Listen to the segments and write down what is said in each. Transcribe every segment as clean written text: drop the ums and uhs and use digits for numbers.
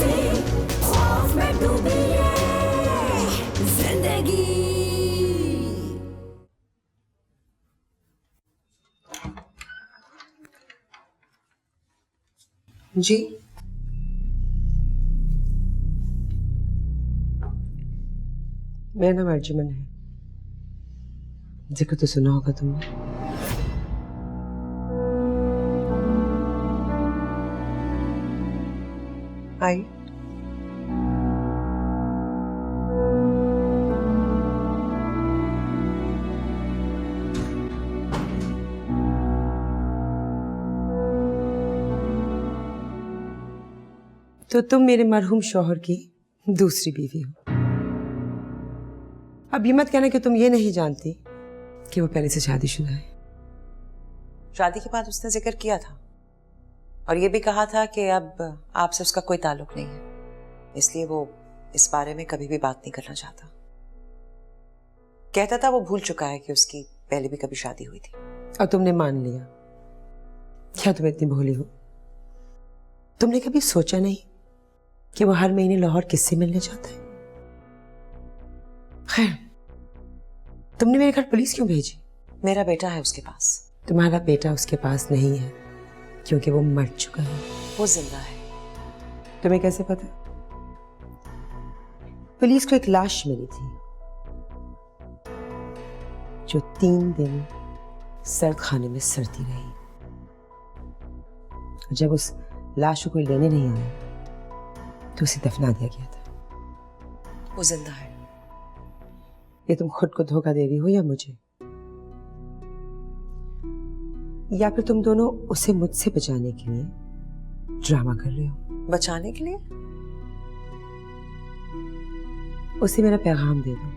से खौफ में डूबी है जिंदगी। जी मेरा नाम अर्जुमन है, जिक्र तो सुना होगा तुमने। आई तो तुम मेरे मरहूम शौहर की दूसरी बीवी हो। अब ये मत कहना कि तुम ये नहीं जानती कि वो पहले से शादीशुदा है। शादी के बाद उसने जिक्र किया था और ये भी कहा था कि अब आपसे उसका कोई ताल्लुक नहीं है, इसलिए वो इस बारे में कभी भी बात नहीं करना चाहता। कहता था वो भूल चुका है कि उसकी पहले भी कभी शादी हुई थी। और तुमने मान लिया। क्या तुम इतनी भोली हो? तुमने कभी सोचा नहीं कि वो हर महीने लाहौर किससे मिलने जाता है? खैर, तुमने मेरे घर पुलिस क्यों भेजी? मेरा बेटा है उसके पास। तुम्हारा बेटा उसके पास नहीं है क्योंकि वो मर चुका है। वो जिंदा है। तुम्हें कैसे पता? पुलिस को एक लाश मिली थी जो 3 दिन सर्द खाने में सड़ती रही। जब उस लाश को कोई लेने नहीं आया तो उसे दफना दिया गया था। वो जिंदा है। ये तुम खुद को धोखा दे रही हो या मुझे? या फिर तुम दोनों उसे मुझसे बचाने के लिए ड्रामा कर रहे हो? बचाने के लिए? उसे मेरा पैगाम दे दो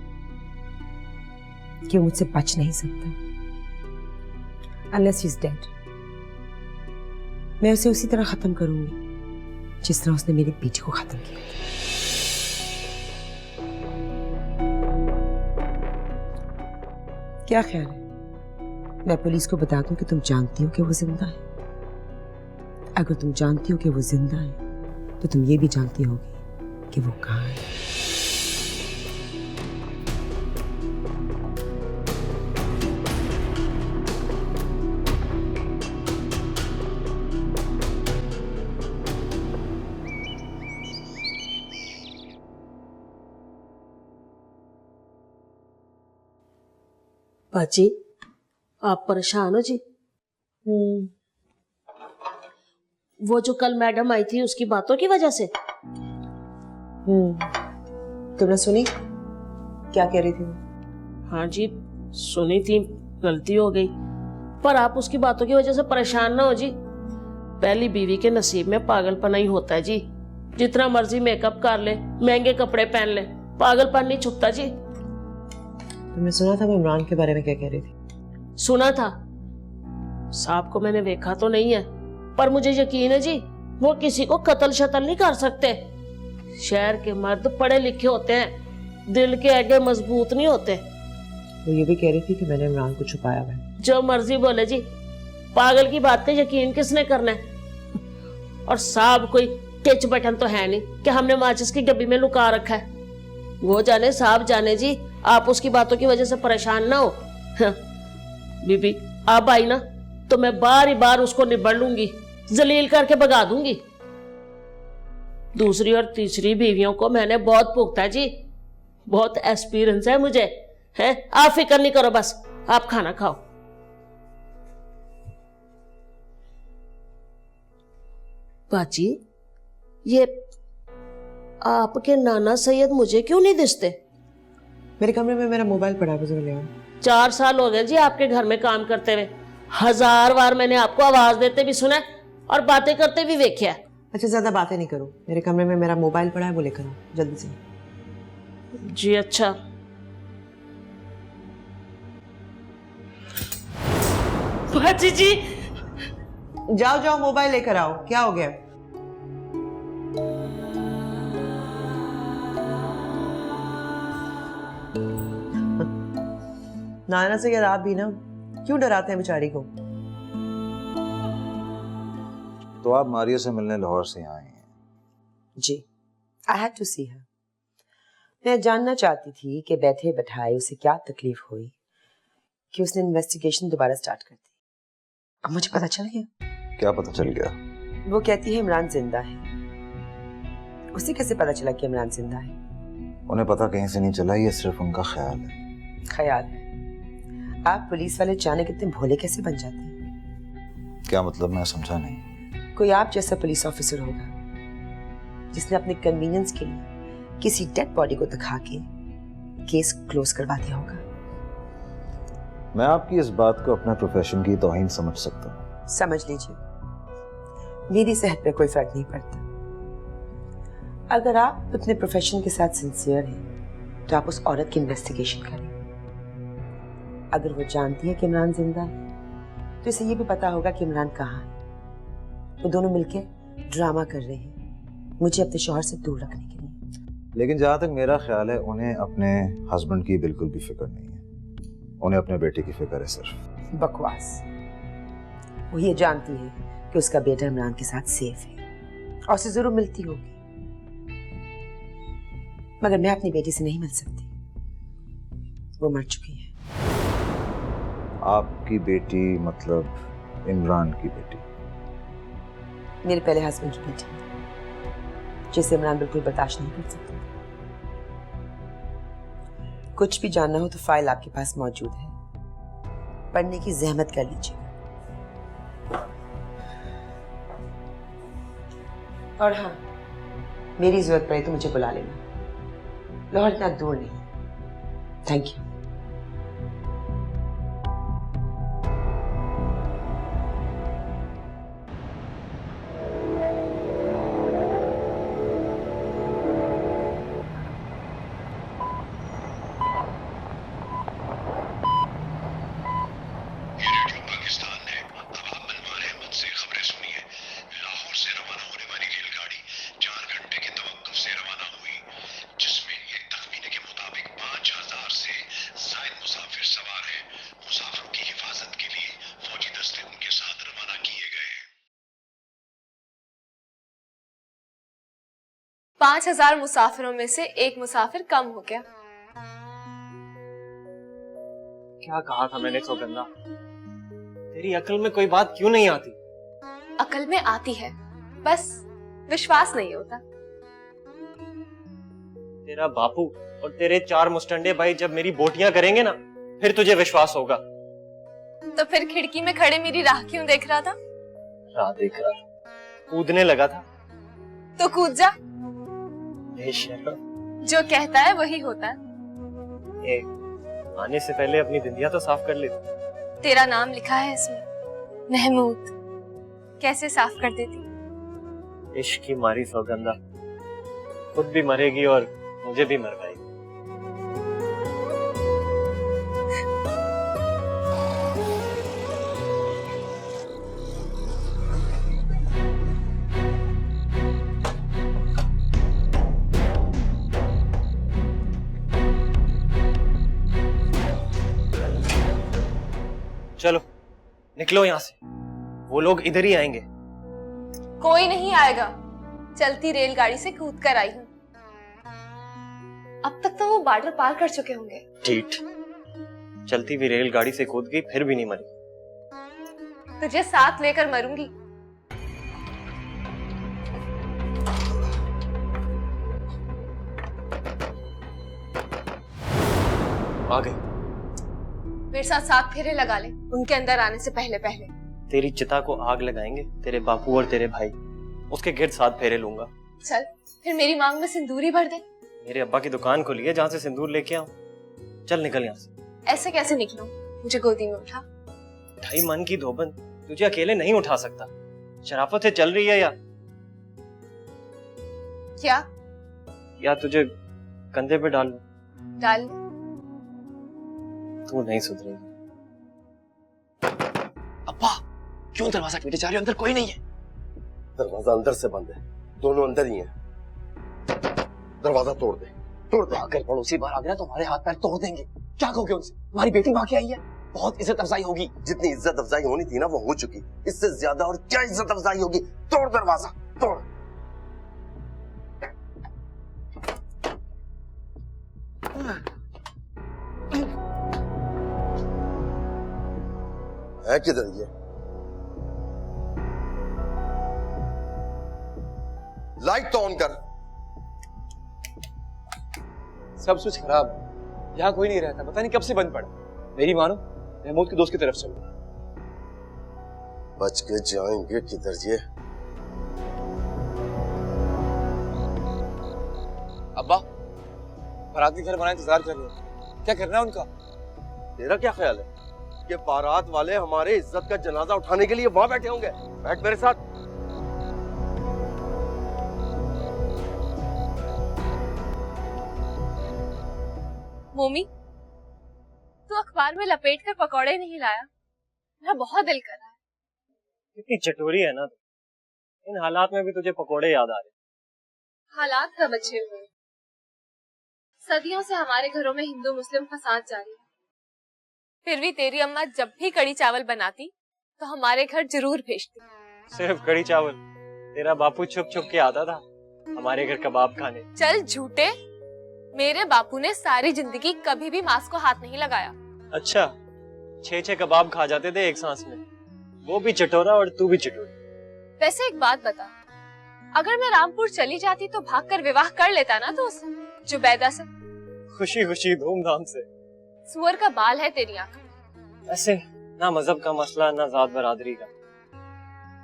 कि वो मुझसे बच नहीं सकता unless he's dead। मैं उसे उसी तरह खत्म करूंगी जिस तरह उसने मेरी बेटी को खत्म किया। क्या ख्याल है मैं पुलिस को बता दूं कि तुम जानती हो कि वो जिंदा है? अगर तुम जानती हो कि वो जिंदा है तो तुम ये भी जानती होगी कि वो कहाँ है। बाजी, आप परेशान हो जी? वो जो कल मैडम आई थी उसकी बातों की वजह से? तुमने सुनी क्या कह रही थी? हाँ जी सुनी थी, गलती हो गई। पर आप उसकी बातों की वजह से परेशान ना हो जी। पहली बीवी के नसीब में पागलपना ही होता है जी। जितना मर्जी मेकअप कर ले, महंगे कपड़े पहन ले, पागलपन नहीं छुपता जी। तुमने सुना था वो इमरान के बारे में क्या कह रही थी? सुना था। साहब को मैंने देखा तो नहीं है, पर मुझे यकीन है जी वो किसी को कत्ल शतल नहीं कर सकते। शहर के मर्द पढ़े लिखे होते हैं, दिल के आगे मजबूत नहीं होते। वो ये भी कह रही थी कि मैंने इमरान को छुपाया हुआ है। जो मर्जी बोले जी, पागल की बात पे यकीन किसने करना है? और साहब कोई टिच बटन तो है नहीं कि हमने माचिस की डब्बी में लुका रखा है। वो जाने साहब जाने जी, आप उसकी बातों की वजह से परेशान ना हो। हाँ, बीबी आप आई ना तो मैं बार ही बार उसको निबड़ लूंगी, जलील करके भगा दूंगी। दूसरी और तीसरी बीवियों को मैंने बहुत भुगता है जी, बहुत एक्सपीरियंस है मुझे। है आप फिक्र नहीं करो, बस आप खाना खाओ। बाजी, ये आपके नाना सैयद मुझे क्यों नहीं दिसते? मेरे कमरे में मेरा मोबाइल पड़ा है, ले आओ। 4 साल हो गए जी आपके घर में काम करते हुए। 1000 बार मैंने आपको आवाज देते भी सुना और बातें करते भी देखा। अच्छा ज्यादा बातें नहीं करो, मेरे कमरे में मेरा मोबाइल पड़ा है, वो लेकर आओ जल्दी से। जी अच्छा। बाजी जी जाओ जाओ मोबाइल लेकर आओ। क्या हो गया? नाना से यार आप भी ना क्यों डराते हैं बेचारी को? तो आप मारिया से मिलने लाहौर से आए हैं? जी। I had to see her. मैं जानना चाहती थी कि बैठे बैठाए उसे क्या तकलीफ हुई कि उसने इन्वेस्टिगेशन दोबारा स्टार्ट कर दी। अब मुझे पता चल गया। क्या पता चल गया? वो कहती है इमरान जिंदा है। उसे कैसे पता चला कि इमरान जिंदा है? उन्हें पता कहीं से नहीं चला, ये सिर्फ उनका ख्याल है। ख्याल है? आप पुलिस वाले अचानक इतने भोले कैसे बन जाते हैं? क्या मतलब? मैं समझा नहीं। कोई आप जैसा पुलिस ऑफिसर होगा जिसने अपने कन्वीनियंस के लिए किसी डेड बॉडी को दिखा के केस क्लोज करवा दिया होगा। मैं आपकी इस बात को अपने प्रोफेशन की तौहीन समझ सकता हूँ। समझ लीजिए, मेरी सेहत पे कोई फर्क नहीं पड़ता। अगर आप अपने प्रोफेशन के साथ सिंसियर हैं तो आप उस औरत की इन्वेस्टिगेशन करें। अगर वो जानती है कि इमरान जिंदा है तो इसे ये भी पता होगा कि इमरान कहाँ है। वो दोनों मिलके ड्रामा कर रहे हैं मुझे अपने शौहर से दूर रखने के लिए। लेकिन जहाँ तक मेरा ख्याल है उन्हें अपने हस्बैंड की बिल्कुल भी फिक्र नहीं है। उन्हें अपने बेटे की फिक्र है सिर्फ। बकवास। वो ये जानती है कि उसका बेटा इमरान के साथ सेफ है और उसे जरूर मिलती होगी, मगर मैं अपनी बेटी से नहीं मिल सकती। वो मर चुकी है। आपकी बेटी मतलब इमरान की बेटी? मेरे पहले हस्बैंड की बेटी, जिसे इमरान बिल्कुल बर्दाश्त नहीं कर सकता। कुछ भी जानना हो तो फाइल आपके पास मौजूद है, पढ़ने की जहमत कर लीजिए। और हाँ, मेरी जरूरत पड़े तो मुझे बुला लेना। लाहौर इतना दूर नहीं। Thank you. पांच 5,000 मुसाफिरों में से एक मुसाफिर कम हो गया। क्या कहा था मैंने सौगंधा? तेरी अकल में कोई बात क्यों नहीं आती? अकल में आती है, बस विश्वास नहीं होता। तेरा बापू और तेरे 4 मुस्टंडे भाई जब मेरी बोटियां करेंगे ना, फिर तुझे विश्वास होगा। तो फिर खिड़की में खड़े मेरी राह क्यों देख रहा था? राह देख रहा था, कूदने लगा था। तो कूद जा। बेशर्म। जो कहता है वही होता है। आने से पहले अपनी बिंदिया तो साफ कर ले। तेरा नाम लिखा है इसमें, महमूद। कैसे साफ कर देती? इश्क की मारी सौगंधा, खुद भी मरेगी और मुझे भी मरवाएगी। चलो निकलो यहाँ से, वो लोग इधर ही आएंगे। कोई नहीं आएगा, चलती रेलगाड़ी से कूद कर आई हूँ। अब तक तो वो बॉर्डर पार कर चुके होंगे। ठीक, चलती हुई रेलगाड़ी से कूद गई फिर भी नहीं मरी। तुझे साथ लेकर मरूंगी। आ गई। मेरे साथ 7 फेरे लगा ले उनके अंदर आने से पहले पहले। तेरी चिता को आग लगाएंगे तेरे बापू और तेरे भाई, उसके गिर्द 7 फेरे लूंगा। चल फिर मेरी मांग में सिंदूर ही भर दे। मेरे अब्बा की दुकान खुली है जहाँ से सिंदूर लेके आऊं। चल निकल यहाँ से। ऐसे कैसे निकलूं? मुझे गोदी में उठा। ढाई मन की धोबन तुझे अकेले नहीं उठा सकता। शराफत से चल रही है क्या? या तुझे कंधे पे डाल लूं? डाल। तू नहीं सुधरेगी। अब्बा क्यों दरवाजा पीटे जा रहे हो? अंदर कोई नहीं है। दरवाजा अंदर से बंद है, दोनों अंदर ही हैं। दरवाजा तोड़ दे, तोड़ दे। अगर पड़ोसी बाहर आ गया तो हमारे हाथ पैर तोड़ देंगे। क्या कहोगे उनसे? हमारी बेटी वहां के आई है, बहुत इज्जत अफजाई होगी। जितनी इज्जत अफजाई होनी थी ना वो हो चुकी, इससे ज्यादा और क्या इज्जत अफजाई होगी? तोड़ दरवाजा, तोड़। है किधर ये? लाइट तो ऑन कर। सब स्विच खराब है, यहाँ कोई नहीं रहता, पता नहीं कब से बंद पड़ा। मेरी मानो महमूद के दोस्त की तरफ चलो। बच के जाएंगे किधर ये? अब्बा बारात के घर बना इंतजार कर रहे हैं, क्या करना है उनका? तेरा क्या ख्याल है कि बारात वाले हमारे इज्जत का जनाजा उठाने के लिए वहां बैठे होंगे? बैठ मेरे साथ। मोमी, तू अखबार में लपेट कर पकौड़े नहीं लाया? मेरा बहुत दिल कर रहा है। कितनी चटोरी है ना तू। इन हालात में भी तुझे पकोड़े याद आ रहे। हालात का बचे हुए, सदियों से हमारे घरों में हिंदू मुस्लिम फसाद जारी है। फिर भी तेरी अम्मा जब भी कड़ी चावल बनाती तो हमारे घर जरूर भेजती। सिर्फ कड़ी चावल? तेरा बापू छुप छुप के आता था हमारे घर कबाब खाने। चल झूठे, मेरे बापू ने सारी जिंदगी कभी भी मांस को हाथ नहीं लगाया। अच्छा, 6 कबाब खा जाते थे एक सांस में, वो भी चटोरा और तू भी चटोरी। वैसे एक बात बता, अगर मैं रामपुर चली जाती तो भागकर विवाह कर लेता ना तो उस जुबैदा से? खुशी खुशी धूमधाम से। सुअर का बाल है तेरी आंख। ऐसे ना मजहब का मसला ना जात बरादरी का।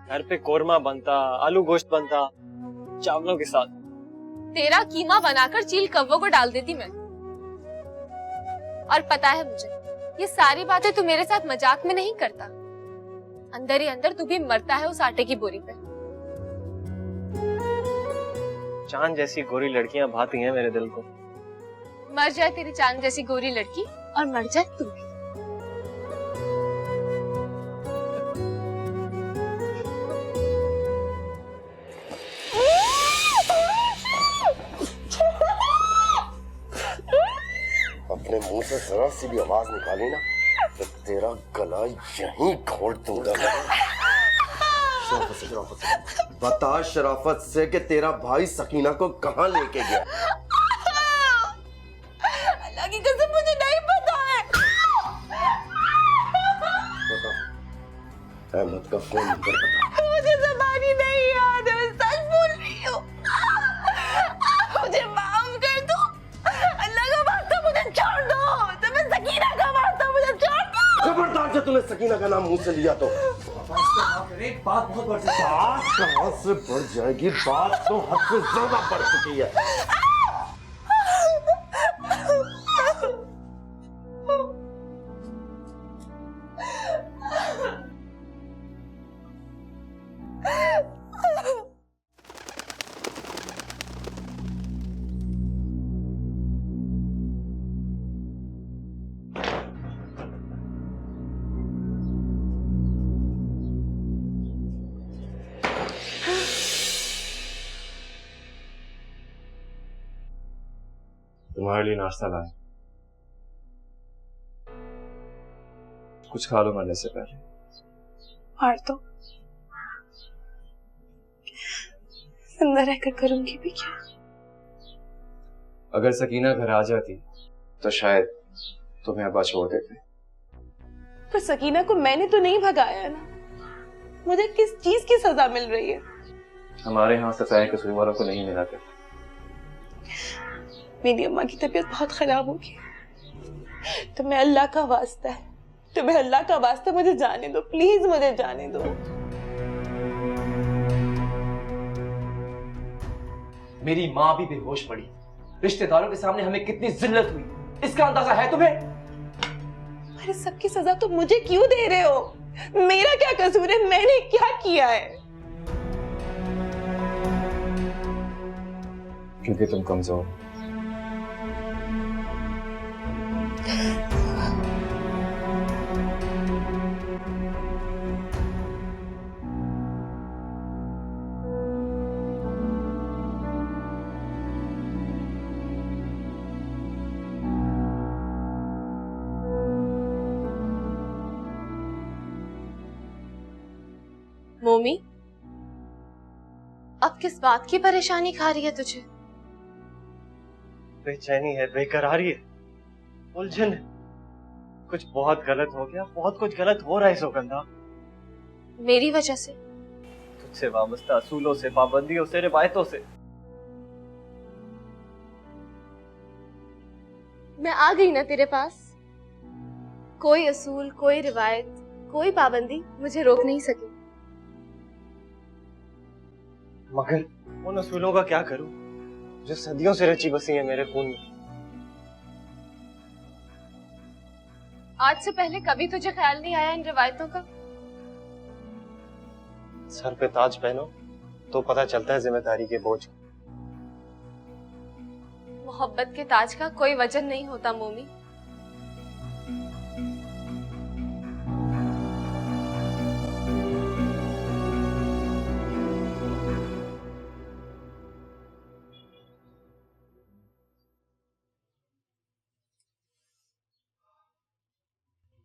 घर पे कोरमा बनता, आलू गोश्त बनता चावलों के साथ। तेरा कीमा बनाकर चील कव्वों को डाल देती मैं। और पता है मुझे, ये सारी बातें तू मेरे साथ मजाक में नहीं करता। अंदर ही अंदर तू भी मरता है उस आटे की बोरी पे। चांद जैसी गोरी लड़कियां भाती हैं मेरे दिल को। मर जाए तेरी चांद जैसी गोरी लड़की और मर जाए तू भी। अपने मुंह से जरा सी भी आवाज निकाली ना तो तेरा गला यहीं घोट दूंगा। शराफत से बता शराफत से कि तेरा भाई सकीना को कहाँ लेके गया? अल्लाह की कसम मुझे नहीं पता है। बता, अहमद का फोन नंबर बता। मुझे ज़बानी नहीं याद है, मैं सच बोल रही हूँ। मुझे माफ कर दो, अल्लाह का वास्ता मुझे छोड़ दो। तुम्हें सकीना का वास्ता मुझे छोड़ दो। खबरदार जो तूने सकीना का नाम मुंह से लिया तो बात बहुत बढ़ सकती है। बात कहाँ से बढ़ जाएगी? बात तो हद से ज्यादा बढ़ चुकी है। तुम्हारे लिए नाश्ता लाए, कुछ खा लो मरने से पहले। और तो जिंदा रहकर करूंगी भी क्या? अगर सकीना घर आ जाती तो शायद तुम्हें अब्बा छोड़ देते। पर सकीना को मैंने तो नहीं भगाया ना, मुझे किस चीज की सजा मिल रही है? हमारे यहाँ सजाएं कसूरवारों को नहीं मिला करती। मेरी अम्मा की तबीयत बहुत खराब होगी, तुम्हें अल्लाह का वास्ता है, तुम्हें अल्लाह का वास्ता मुझे जाने दो, प्लीज मुझे जाने दो। मेरी माँ भी बेहोश पड़ी, रिश्तेदारों के सामने हमें कितनी जिल्लत हुई, इसका अंदाजा है तुम्हें? अरे सबकी सजा तो मुझे क्यों दे रहे हो? मेरा क्या कसूर है? मैंने क्या किया है? क्योंकि तुम कमजोर। मोमी, अब किस बात की परेशानी खा रही है तुझे? बेचैनी है, बेकरारी है। उलझन है। कुछ बहुत गलत हो गया, बहुत कुछ गलत हो रहा है सुगंधा। मेरी वजह से? तुझसे वाबस्ता असूलों से, पाबंदियों से, रिवायतों से। मैं आ गई ना तेरे पास। कोई असूल, कोई रिवायत, कोई पाबंदी मुझे रोक नहीं सकी। मगर उन असूलों का क्या करूं जो सदियों से रची बसी है मेरे खून में। आज से पहले कभी तुझे ख्याल नहीं आया इन रिवायतों का? सर पे ताज पहनो तो पता चलता है जिम्मेदारी के बोझ। मोहब्बत के ताज का कोई वजन नहीं होता मोमी।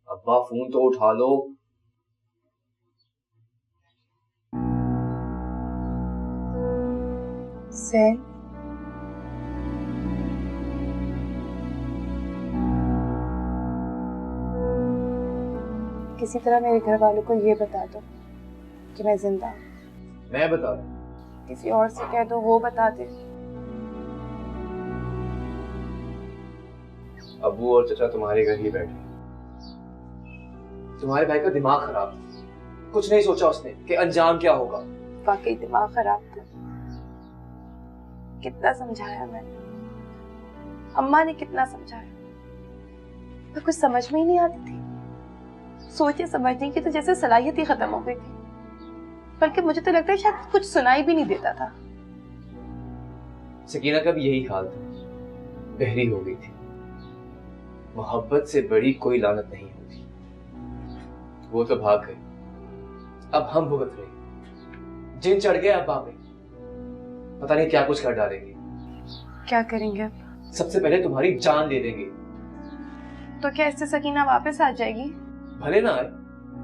अब्बा फोन तो उठा लो। सैन, किसी तरह मेरे घर वालों को ये बता दो कि मैं जिंदा हूँ। मैं बता दूं? किसी और से कह दो, वो बता दे। अब्बू और चचा तुम्हारे घर ही बैठे। तुम्हारे भाई का दिमाग खराब था, कुछ नहीं सोचा उसने कि अंजाम क्या होगा। वाकई दिमाग खराब था। कितना समझाया मैंने, अम्मा ने कितना समझाया, पर कुछ समझ में ही नहीं आती थी। सोचे समझने की तो जैसे सलाहियत ही खत्म हो गई थी। बल्कि मुझे तो लगता है शायद कुछ सुनाई भी नहीं देता था। सकीना का भी यही हाल था, बहरी हो गई थी। मोहब्बत से बड़ी कोई लानत नहीं होती। वो तो भाग गए, अब हम भुगत रहे। जिन चढ़ गए अब पे, पता नहीं क्या कुछ कर डालेंगे। क्या करेंगे अब? सबसे पहले तुम्हारी जान ले लेंगे। तो क्या इससे सकीना वापस आ जाएगी? भले ना आए,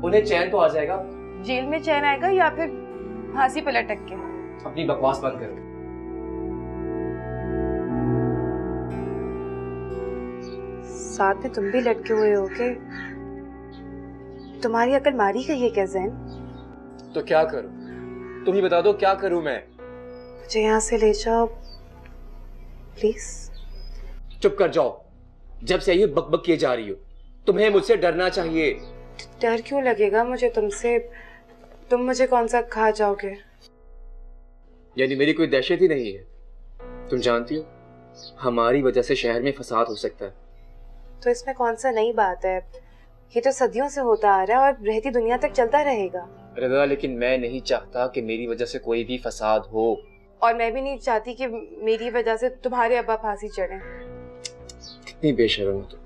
उन्हें चैन तो आ जाएगा। जेल में चैन आएगा या फिर फांसी पर लटक के? अपनी बकवास बंद करो। साथ में तुम भी लटके हुए हो के? तुम्हारी अकल मारी गई है क्या ज़ैन? तो क्या करूं? तुम ही बता दो क्या करूं मैं? मुझे यहाँ से ले जाओ प्लीज। चुप कर जाओ। जब से आई हो बकबक किए जा रही हो। तुम्हें मुझसे डरना चाहिए। डर क्यों लगेगा मुझे तुमसे? तुम मुझे कौन सा खा जाओगे? यानी मेरी कोई दहशत ही नहीं है। तुम जानती हो हमारी वजह से शहर में फसाद हो सकता है। तो इसमें कौन सा नई बात है? ये तो सदियों से होता आ रहा है और रहती दुनिया तक चलता रहेगा। रज़ा, लेकिन मैं नहीं चाहता कि मेरी वजह से कोई भी फसाद हो। और मैं भी नहीं चाहती कि मेरी वजह से तुम्हारे अब्बा फांसी चढ़े। कितनी बेशर्म हो तुम।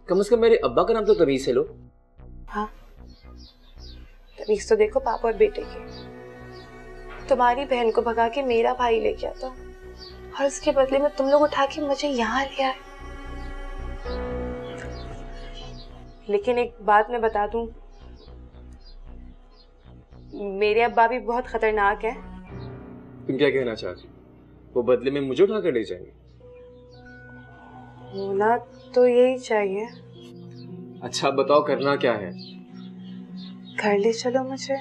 कम से कम मेरे अब्बा का नाम तो तमीज से लो। हाँ, तमीज तो देखो पापा और बेटे की। तुम्हारी बहन को भगा के मेरा भाई ले गया था और उसके बदले में तुम लोग उठा के मुझे यहाँ ले आए। लेकिन एक बात मैं बता दूं, मेरे अब्बा भी बहुत खतरनाक है। तुम क्या कहना चाहती? वो बदले में मुझे उठा कर ले जाएंगे? होना तो यही चाहिए। अच्छा बताओ करना क्या है? घर ले चलो मुझे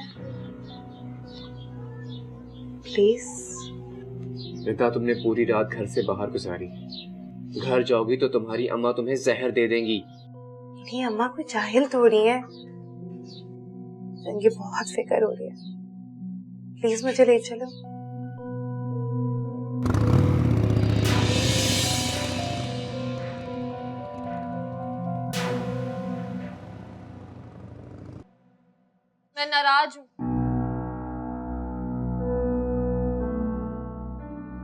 प्लीज। रिता, तुमने पूरी रात घर से बाहर गुजारी। घर जाओगी तो तुम्हारी अम्मा तुम्हें जहर दे देंगी। नहीं, अम्मा कोई जाहिल थोड़ी है। मुझे बहुत फिक्र हो रही है। प्लीज मुझे ले चलो। मैं नाराज हूँ।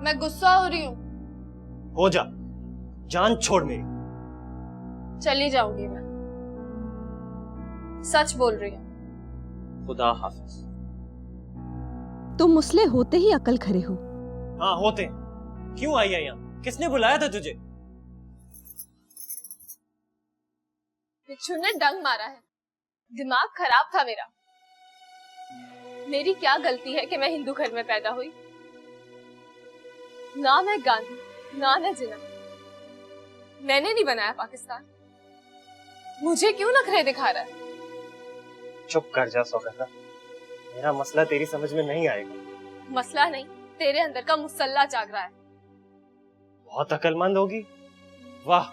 मैं गुस्सा हो रही हूँ। हो जा, जान छोड़ मेरी। चली जाऊंगी मैं। सच बोल रही हूँ। खुदा हाफिज। तुम मुसले होते ही अकल खरे हो। हाँ होते। क्यों आई है यहाँ? किसने बुलाया था तुझे? बिच्छू ने डंग मारा है। दिमाग खराब था मेरा। मेरी क्या गलती है कि मैं हिंदू घर में पैदा हुई? ना मैं गांधी, ना मैं जिन्ना। मैंने नहीं बनाया पाकिस्तान। मुझे क्यों नखरे दिखा रहा है? चुप कर जा सौगंधा, मेरा मसला तेरी समझ में नहीं आएगा। मसला नहीं, तेरे अंदर का मुसल्ला जाग रहा है। बहुत अक्लमंद होगी, वाह।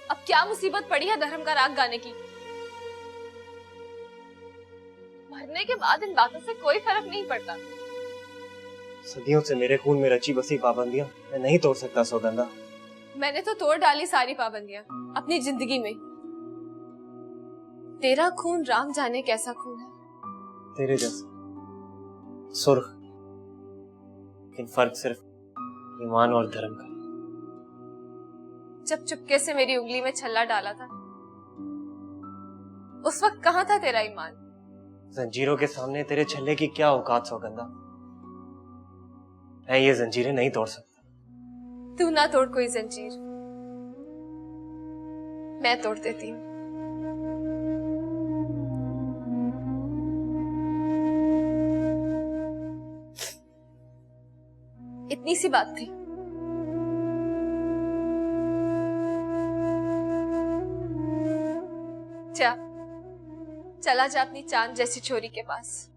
अब क्या मुसीबत पड़ी है धर्म का राग गाने की? मरने के बाद इन बातों से कोई फर्क नहीं पड़ता। सदियों से मेरे खून में रची बसी पाबंदियां मैं नहीं तोड़ सकता सौगंधा। मैंने तो तोड़ डाली सारी पाबंदियां अपनी जिंदगी में। तेरा खून राम जाने कैसा खून है। तेरे जैसा सुर्ख, लेकिन फर्क सिर्फ ईमान और धर्म का। जब चुपके से मेरी उंगली में छल्ला डाला था, उस वक्त कहाँ था तेरा ईमान? जंजीरों के सामने तेरे छल्ले की क्या औकात सौगंधा। मैं ये जंजीरें नहीं तोड़ सकता। तू ना तोड़ कोई जंजीर, मैं तोड़ देती हूँ। इतनी सी बात थी। चला जा अपनी चांद जैसी छोरी के पास।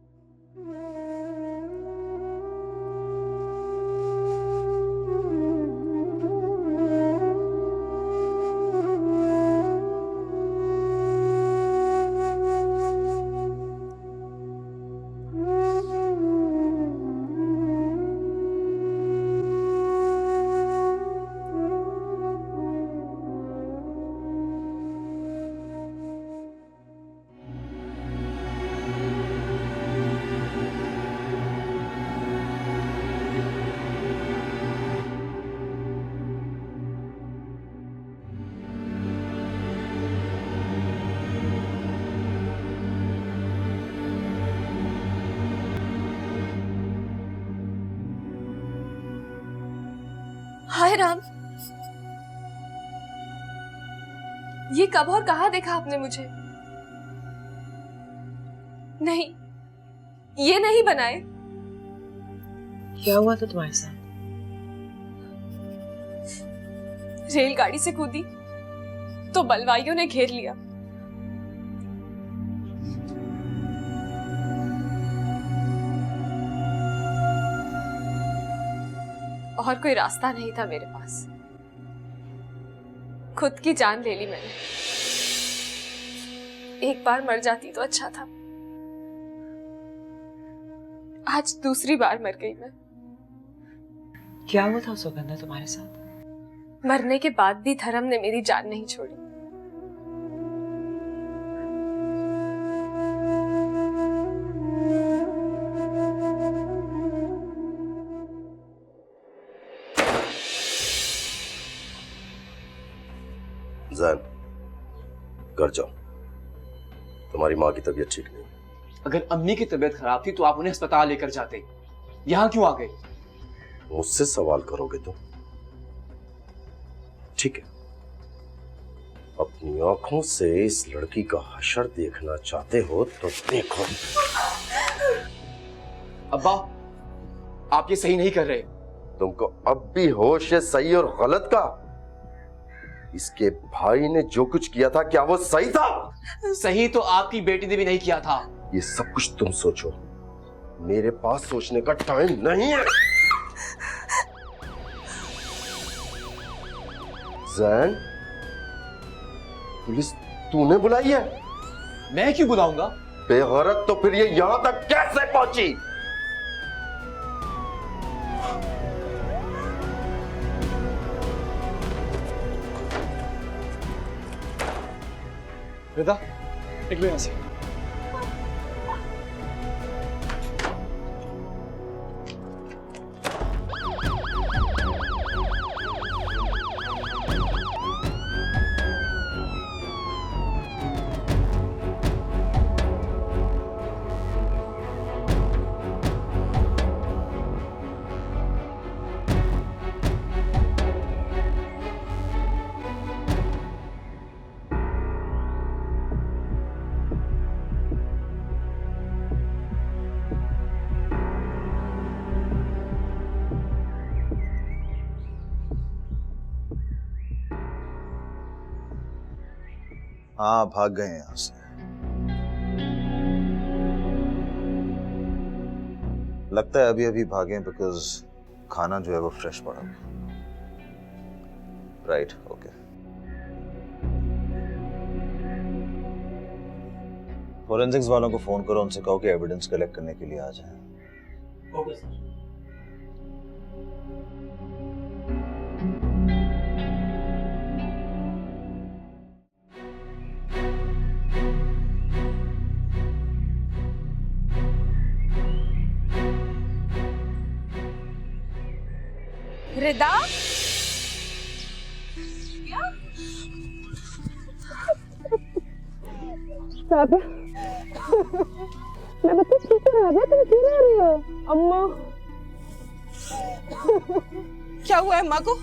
हाय राम, ये कब और कहां देखा आपने मुझे? नहीं, ये नहीं बनाए। क्या हुआ था तुम्हारे साथ? रेलगाड़ी से कूदी तो बलवाइयों ने घेर लिया। और कोई रास्ता नहीं था मेरे पास। खुद की जान ले ली मैंने। एक बार मर जाती तो अच्छा था। आज दूसरी बार मर गई मैं। क्या हुआ था सौगंधा तुम्हारे साथ? मरने के बाद भी धर्म ने मेरी जान नहीं छोड़ी। जैन, घर जाओ, तुम्हारी माँ की तबीयत ठीक नहीं। अगर अम्मी की तबीयत खराब थी तो आप उन्हें अस्पताल लेकर जाते, यहाँ क्यों आ गए? मुझसे सवाल करोगे तुम? ठीक है, अपनी आंखों से इस लड़की का हशर देखना चाहते हो तो देखो। अब्बा, आप ये सही नहीं कर रहे। तुमको अब भी होश है सही और गलत का? इसके भाई ने जो कुछ किया था क्या वो सही था? सही तो आपकी बेटी ने भी नहीं किया था। ये सब कुछ तुम सोचो, मेरे पास सोचने का टाइम नहीं है। जैन, पुलिस तूने बुलाई है? मैं क्यों बुलाऊंगा? बेगैरत, तो फिर ये यहां तक कैसे पहुंची? रिदा, निकलो यहां से। हाँ, भाग गए यहाँ से। लगता है अभी अभी भागे बिकॉज खाना जो है वो फ्रेश पड़ा हुआ। Right, okay. फोरेंसिक्स वालों को फोन करो, उनसे कहो कि एविडेंस कलेक्ट करने के लिए आ जाएं। Okay sir. रिदा, मैं बच्चे ठीक है राबिया, तुम क्यों रो रही हो? अम्मा क्या हुआ है अम्मा को?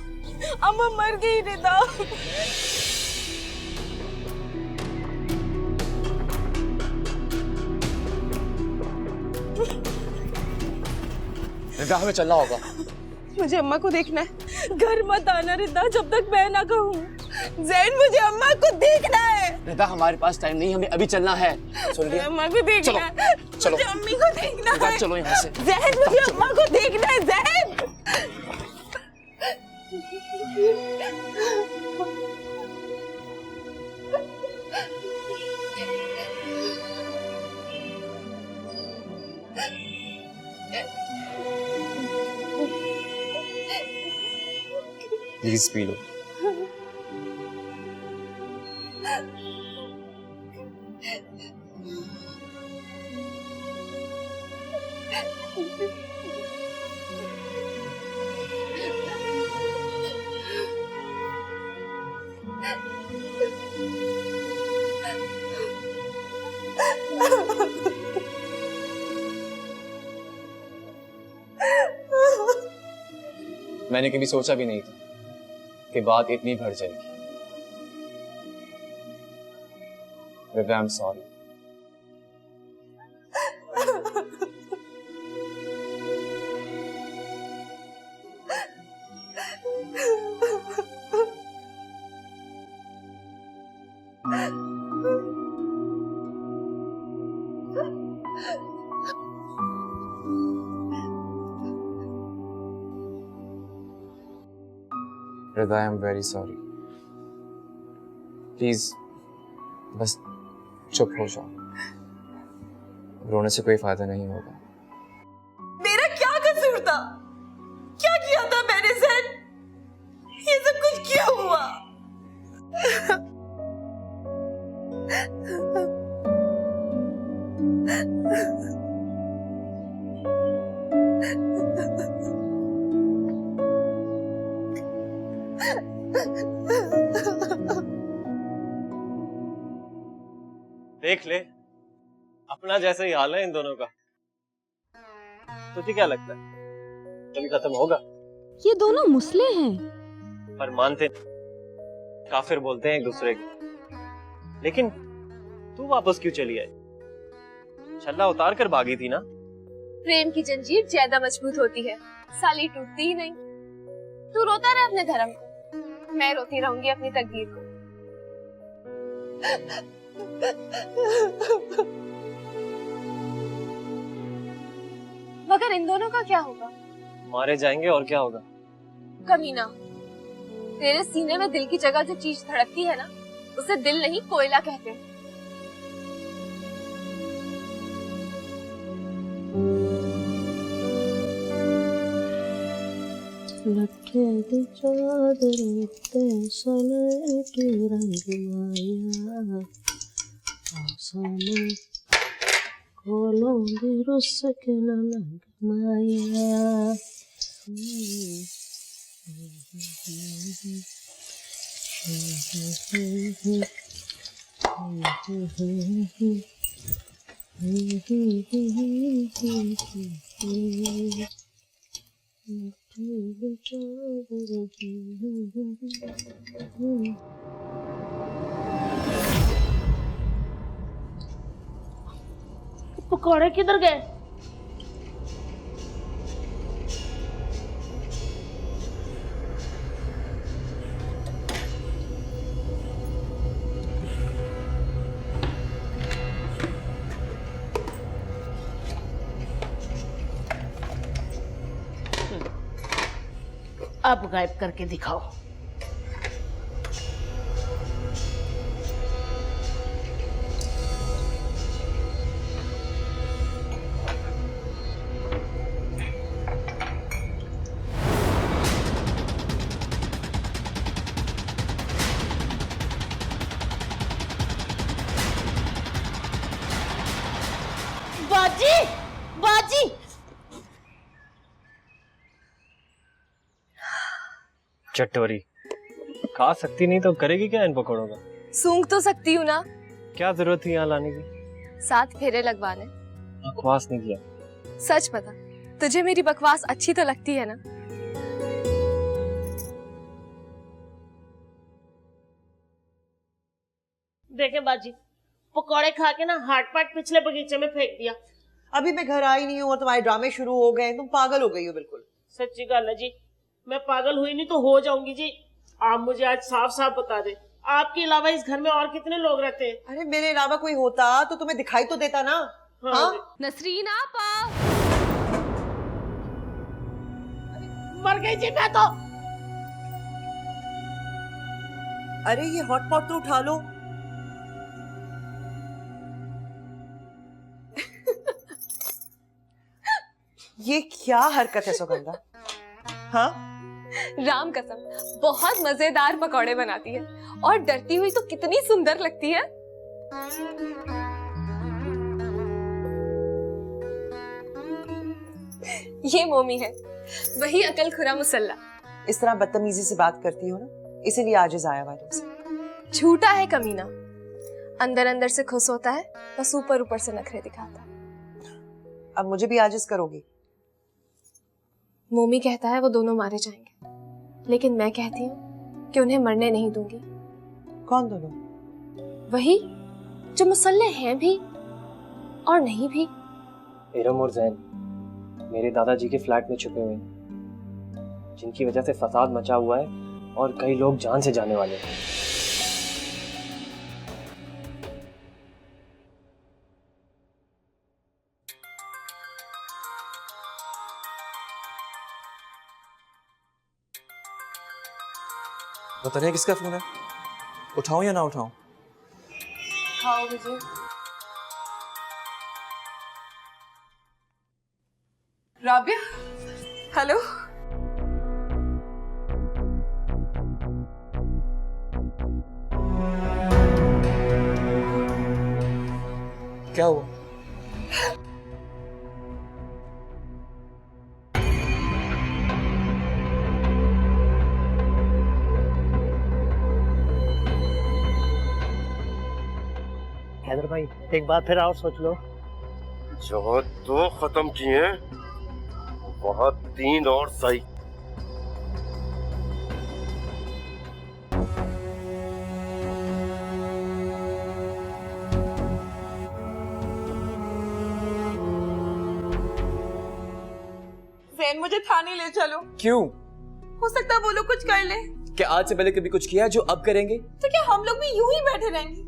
अम्मा मर गई रिदा। रिदा, हमें चलना होगा। मुझे अम्मा को देखना है। घर मत आना रिदा जब तक मैं ना कहूँ। जैन, मुझे अम्मा को देखना है। रिदा, हमारे पास टाइम नहीं, हमें अभी चलना है। सुन रही है? अम्मा को देखना है। चलो। मुझे अम्मी को देखना रिदा, है। चलो यहाँ से। जैन, मुझे अम्मा को देखना है। Jain, please P low. मैंने कभी सोचा भी नहीं था कि बात इतनी बढ़ जाएगी। Rida, I am sorry. Rida, I am very sorry. Please बस चुप हो जाओ, रोने से कोई फायदा नहीं होगा। मेरा क्या कसूर था? क्या किया था मैंने जैन? ये सब कुछ क्यों हुआ? देख ले, अपना जैसा ही हाल है इन दोनों का। तुझे क्या लगता है कभी खत्म होगा? ये दोनों मुस्ले हैं। पर मानते नहीं, काफिर बोलते हैं एक दूसरे को। लेकिन तू वापस क्यों चली आई? छल्ला उतार कर भागी थी ना। प्रेम की जंजीर ज्यादा मजबूत होती है, साली टूटती ही नहीं। तू रोता रहे अपने धर्म को, मैं रोती रहूंगी अपनी तकदीर को। मगर इन दोनों का क्या होगा? मारे जाएंगे और क्या होगा। कमीना, तेरे सीने में दिल की जगह जो चीज धड़कती है ना, उसे दिल नहीं कोयला कहते हैं। लखे दी चादर उत्ते सले की रंग माया, आसमान कोलों दी रुस के लंग माया। पकौड़े किधर गए? अब गायब करके दिखाओ। बाजी, बाजी, चटोरी खा सकती नहीं तो करेगी क्या इन पकौड़ों का? सूंघ तो सकती हूँ ना। क्या जरूरत थी यहाँ लाने की? 7 फेरे लगवाने। बकवास नहीं किया। सच बता, तुझे मेरी बकवास अच्छी तो लगती है ना? देखे बाजी, पकौड़े खा के ना हार्ट पार्ट पिछले बगीचे में फेंक दिया। अभी मैं घर आई नहीं हूँ और तुम्हारे ड्रामे शुरू हो गए। तुम पागल हो गई हो बिल्कुल। सच्ची गल है जी, मैं पागल हुई नहीं तो हो जाऊंगी जी। आप मुझे आज साफ साफ बता दे, आपके अलावा इस घर में और कितने लोग रहते हैं? अरे मेरे अलावा कोई होता तो तुम्हें दिखाई तो देता ना। हाँ? नसरीन आपा। मर गई जी मैं तो। अरे ये हॉटपॉट तो उठा लो। ये क्या हरकत है सुगंधा? हाँ? राम कसम, बहुत मजेदार पकौड़े बनाती है और डरती हुई तो कितनी सुंदर लगती है। ये मोमी है, वही अकल खुरा मुसल्ला। इस तरह बदतमीजी से बात करती हो ना, इसीलिए आजिज आया हुआ तुमसे। झूठा है कमीना, अंदर अंदर से खुश होता है, बस ऊपर ऊपर से नखरे दिखाता है। अब मुझे भी आजिज करोगी? मोमी कहता है वो दोनों मारे जाएंगे, लेकिन मैं कहती हूँ कि उन्हें मरने नहीं दूंगी। कौन दोनों? वही जो मुसल्ले हैं भी और नहीं भी। इरम और जैन मेरे दादाजी के फ्लैट में छुपे हुए हैं, जिनकी वजह से फसाद मचा हुआ है और कई लोग जान से जाने वाले हैं। पता नहीं किसका फोन है, उठाऊं या ना उठाऊं? खाओ मुझे। राबिया, हेलो। क्या हुआ? हैदर भाई एक बार फिर और सोच लो। जहाँ 2 खत्म किए वहाँ 3 और सही। जैन मुझे थाने ले चलो। क्यों? हो सकता है वो लोग कुछ कर ले। क्या आज से पहले कभी कुछ किया जो अब करेंगे? तो क्या हम लोग भी यूं ही बैठे रहेंगे?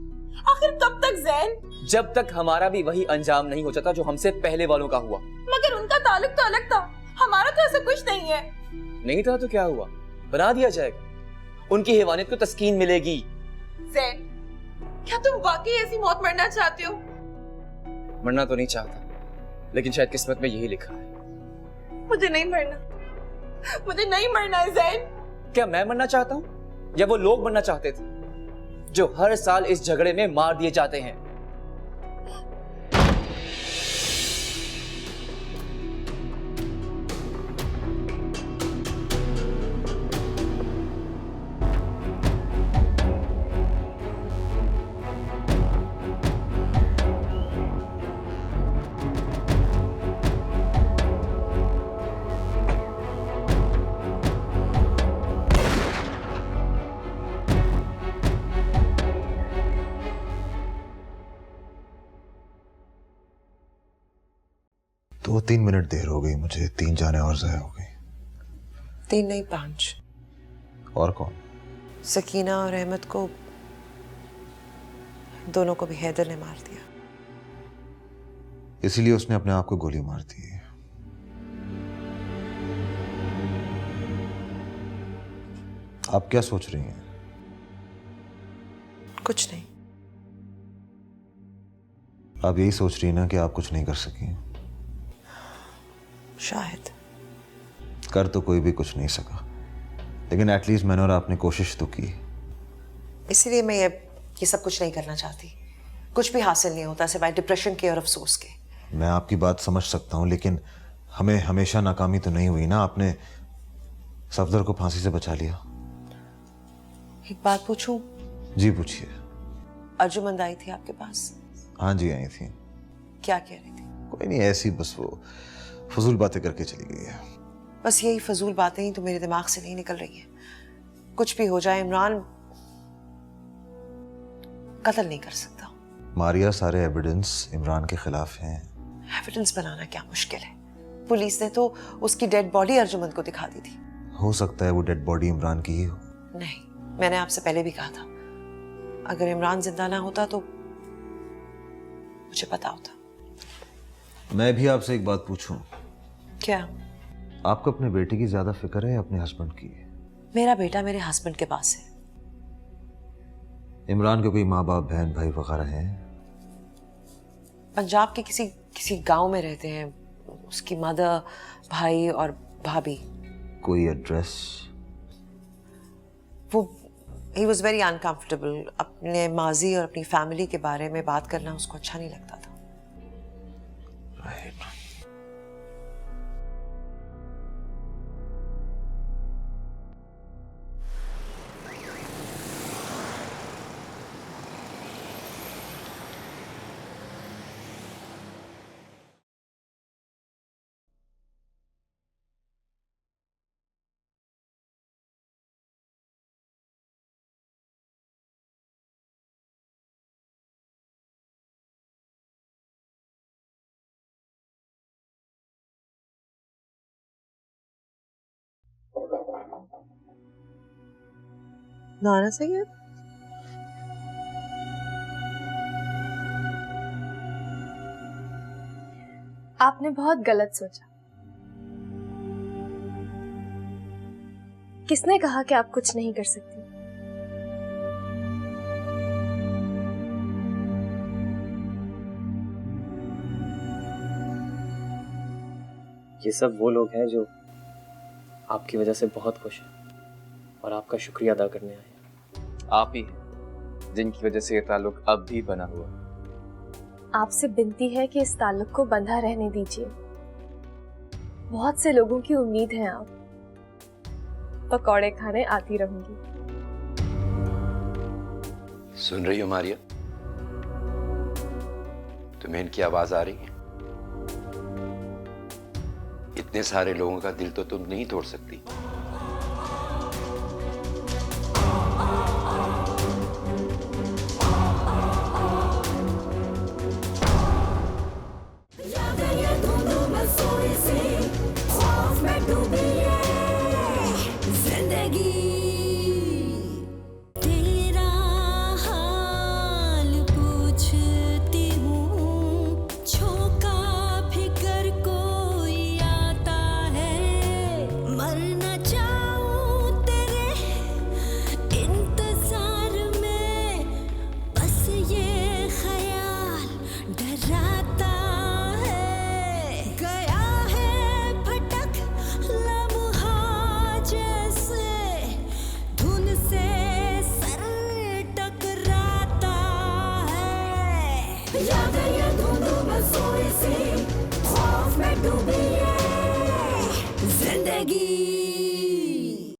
आखिर कब तक जैन? जब तक हमारा भी वही अंजाम नहीं हो जाता जो हमसे पहले वालों का हुआ। मगर उनका ताल्लुक तो अलग था, हमारा तो ऐसा कुछ नहीं है। नहीं था तो क्या हुआ, बना दिया जाएगा। उनकी हैवानियत को तस्कीन मिलेगी। जैन, क्या तुम वाकई ऐसी मौत मरना चाहते हो? मरना तो नहीं चाहता, लेकिन शायद किस्मत में यही लिखा है। मुझे नहीं मरना, मुझे नहीं मरना है जैन। क्या मैं मरना चाहता हूँ या वो लोग मरना चाहते थे जो हर साल इस झगड़े में मार दिए जाते हैं? दो 3 मिनट देर हो गई मुझे, 3 जाने और ज़ाया हो गई। 3 नहीं 5। और कौन? सकीना और अहमद को, दोनों को भी हैदर ने मार दिया। इसीलिए उसने अपने आप को गोली मार दी। आप क्या सोच रही हैं? कुछ नहीं। आप यही सोच रही हैं ना कि आप कुछ नहीं कर सकी? शायद। कर तो कोई भी कुछ नहीं सका, लेकिन एटलीस्ट मैंने और आपने कोशिश तो की। इसीलिए मैं ये सब कुछ नहीं करना चाहती। कुछ भी हासिल नहीं होता सिवाय डिप्रेशन के और अफसोस के। मैं आपकी बात समझ सकता हूँ, लेकिन हमें हमेशा नाकामी तो नहीं हुई ना। आपने सफदर को फांसी से बचा लिया। एक बात पूछूं? जी पूछिए। अर्जुमंद आई थी आपके पास? हाँ जी आई थी। क्या कह रही थी? कोई नहीं, ऐसी बस वो फजूल बातें करके चली गई है। बस यही फजूल बातें ही तो मेरे दिमाग से नहीं निकल रही हैं। कुछ भी हो जाए, इमरान कत्ल नहीं कर सकता। मारिया, सारे एविडेंस इमरान के खिलाफ हैं। एविडेंस बनाना क्या मुश्किल है? पुलिस ने तो उसकी डेड बॉडी अर्जुमंद को दिखा दी थी। हो सकता है वो डेड बॉडी इमरान की ही हो। नहीं, मैंने आपसे पहले भी कहा था, अगर इमरान जिंदा ना होता तो मुझे पता होता। मैं भी आपसे एक बात पूछूं? क्या? आपको अपने बेटे की ज्यादा फिक्र है या अपने हस्बैंड की? मेरा बेटा मेरे हस्बैंड के पास है। इमरान के कोई माँ बाप, बहन भाई वगैरह हैं? पंजाब के किसी गांव में रहते हैं। उसकी मदर, भाई और भाभी। कोई एड्रेस? वो ही वॉज वेरी अनकंफर्टेबल। अपने माजी और अपनी फैमिली के बारे में बात करना उसको अच्छा नहीं लगता था। राइट। नाना सैयद, आपने बहुत गलत सोचा। किसने कहा कि आप कुछ नहीं कर सकती? ये सब वो लोग हैं जो आपकी वजह से बहुत खुश हैं और आपका शुक्रिया अदा करने आए हैं। आप ही हैं जिनकी वजह से ये ताल्लुक अब भी बना हुआ। आपसे विनती है कि इस ताल्लुक को बंधा रहने दीजिए। बहुत से लोगों की उम्मीद है आप। पकौड़े खाने आती रहूंगी। सुन रही हो मारिया? तुम्हें इनकी आवाज आ रही है? इतने सारे लोगों का दिल तो तुम नहीं तोड़ सकती। याद ये धुंध में सोई सी